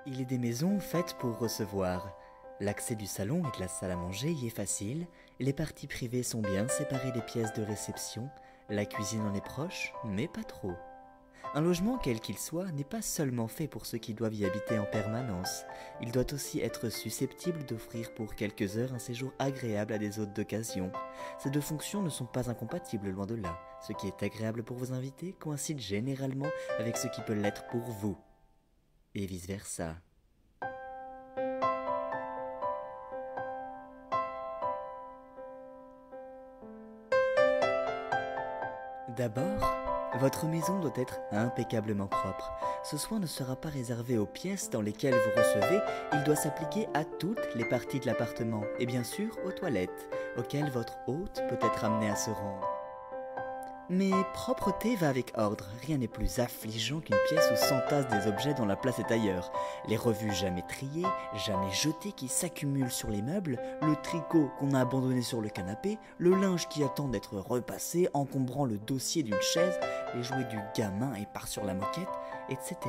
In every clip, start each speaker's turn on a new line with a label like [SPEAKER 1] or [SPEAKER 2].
[SPEAKER 1] Il est des maisons faites pour recevoir. L'accès du salon et de la salle à manger y est facile, les parties privées sont bien séparées des pièces de réception, la cuisine en est proche, mais pas trop. Un logement quel qu'il soit n'est pas seulement fait pour ceux qui doivent y habiter en permanence, il doit aussi être susceptible d'offrir pour quelques heures un séjour agréable à des hôtes d'occasion. Ces deux fonctions ne sont pas incompatibles, loin de là. Ce qui est agréable pour vos invités coïncide généralement avec ce qui peut l'être pour vous, et vice-versa. D'abord, votre maison doit être impeccablement propre. Ce soin ne sera pas réservé aux pièces dans lesquelles vous recevez, il doit s'appliquer à toutes les parties de l'appartement, et bien sûr aux toilettes, auxquelles votre hôte peut être amené à se rendre. Mais propreté va avec ordre, rien n'est plus affligeant qu'une pièce où s'entassent des objets dont la place est ailleurs. Les revues jamais triées, jamais jetées qui s'accumulent sur les meubles, le tricot qu'on a abandonné sur le canapé, le linge qui attend d'être repassé encombrant le dossier d'une chaise, les jouets du gamin épars sur la moquette, etc.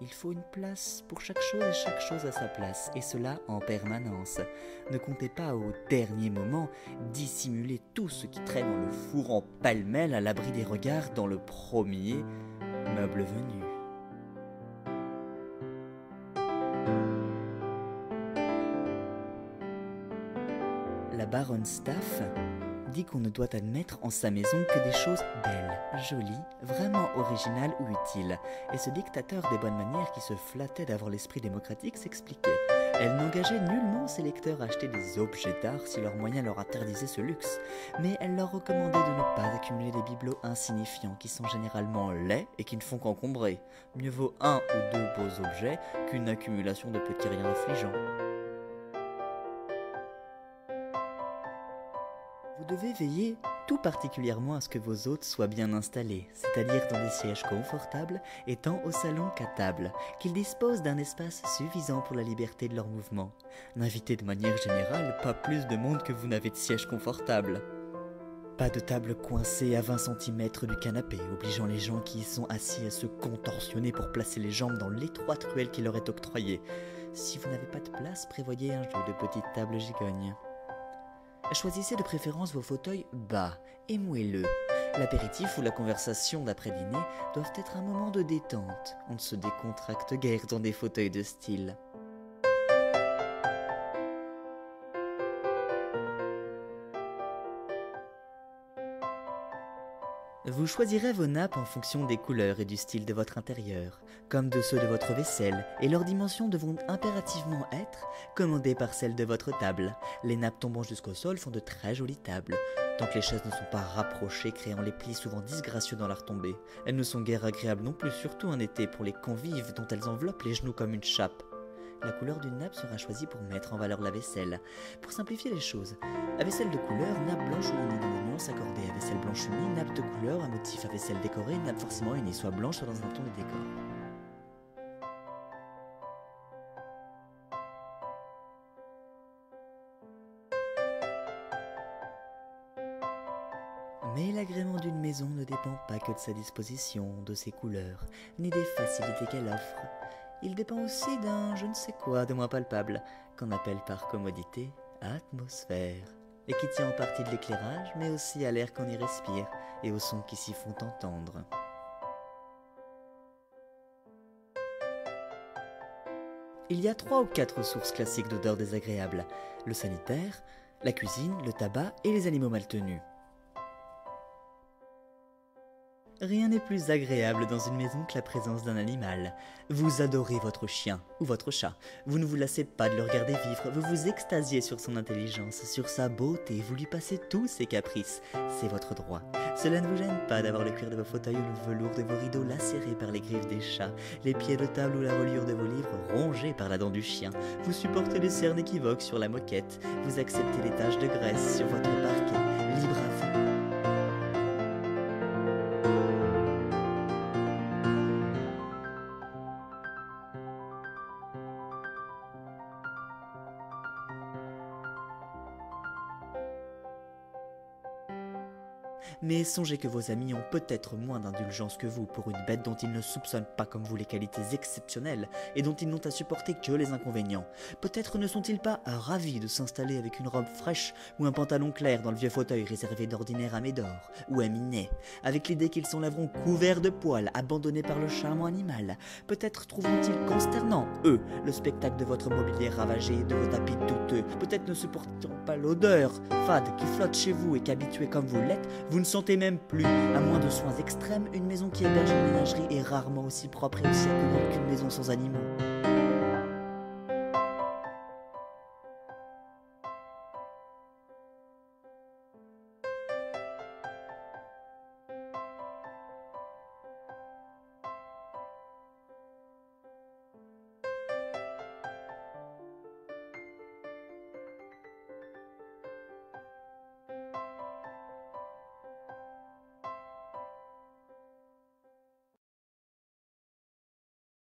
[SPEAKER 1] Il faut une place pour chaque chose et chaque chose à sa place, et cela en permanence. Ne comptez pas au dernier moment dissimuler tout ce qui traîne dans le four en pêle-mêle à l'abri des regards dans le premier meuble venu. La baronne Staff dit qu'on ne doit admettre en sa maison que des choses belles, jolies, vraiment originales ou utiles. Et ce dictateur des bonnes manières qui se flattait d'avoir l'esprit démocratique s'expliquait. Elle n'engageait nullement ses lecteurs à acheter des objets d'art si leurs moyens leur interdisaient ce luxe, mais elle leur recommandait de ne pas accumuler des bibelots insignifiants qui sont généralement laids et qui ne font qu'encombrer. Mieux vaut un ou deux beaux objets qu'une accumulation de petits riens affligeants. Vous devez veiller tout particulièrement à ce que vos hôtes soient bien installés, c'est-à-dire dans des sièges confortables et tant au salon qu'à table, qu'ils disposent d'un espace suffisant pour la liberté de leurs mouvements. N'invitez de manière générale pas plus de monde que vous n'avez de siège confortable. Pas de table coincée à 20 cm du canapé, obligeant les gens qui y sont assis à se contorsionner pour placer les jambes dans l'étroite ruelle qui leur est octroyée. Si vous n'avez pas de place, prévoyez un jeu de petites tables gigognes. Choisissez de préférence vos fauteuils bas et moelleux. L'apéritif ou la conversation d'après-dîner doivent être un moment de détente. On ne se décontracte guère dans des fauteuils de style. Vous choisirez vos nappes en fonction des couleurs et du style de votre intérieur, comme de ceux de votre vaisselle, et leurs dimensions devront impérativement être commandées par celles de votre table. Les nappes tombant jusqu'au sol font de très jolies tables, tant que les chaises ne sont pas rapprochées, créant les plis souvent disgracieux dans la retombée. Elles ne sont guère agréables non plus, surtout en été, pour les convives dont elles enveloppent les genoux comme une chape. La couleur d'une nappe sera choisie pour mettre en valeur la vaisselle. Pour simplifier les choses, à vaisselle de couleur, nappe blanche unie dans des nuances accordées. À vaisselle blanche unie, nappe de couleur, un motif à vaisselle décorée, nappe forcément unie, soit blanche soit dans un ton de décor. Mais l'agrément d'une maison ne dépend pas que de sa disposition, de ses couleurs, ni des facilités qu'elle offre. Il dépend aussi d'un je ne sais quoi de moins palpable, qu'on appelle par commodité atmosphère, et qui tient en partie de l'éclairage, mais aussi à l'air qu'on y respire, et aux sons qui s'y font entendre. Il y a 3 ou 4 sources classiques d'odeurs désagréables, le sanitaire, la cuisine, le tabac et les animaux mal tenus. Rien n'est plus agréable dans une maison que la présence d'un animal. Vous adorez votre chien ou votre chat. Vous ne vous lassez pas de le regarder vivre. Vous vous extasiez sur son intelligence, sur sa beauté. Vous lui passez tous ses caprices. C'est votre droit. Cela ne vous gêne pas d'avoir le cuir de vos fauteuils ou le velours de vos rideaux lacérés par les griffes des chats, les pieds de table ou la reliure de vos livres rongés par la dent du chien. Vous supportez les cernes équivoques sur la moquette. Vous acceptez les taches de graisse sur votre parquet. Libre à vous. Mais songez que vos amis ont peut-être moins d'indulgence que vous pour une bête dont ils ne soupçonnent pas comme vous les qualités exceptionnelles et dont ils n'ont à supporter que les inconvénients. Peut-être ne sont-ils pas ravis de s'installer avec une robe fraîche ou un pantalon clair dans le vieux fauteuil réservé d'ordinaire à Médor ou à Minet, avec l'idée qu'ils s'enlèveront couverts de poils, abandonnés par le charmant animal. Peut-être trouveront-ils consternant, eux, le spectacle de votre mobilier ravagé, de vos tapis douteux. Peut-être ne supporteront pas l'odeur fade qui flotte chez vous et qu'habitué comme vous l'êtes, vous ne sentez même plus, à moins de soins extrêmes, une maison qui héberge une ménagerie est rarement aussi propre et aussi accueillante qu'une maison sans animaux.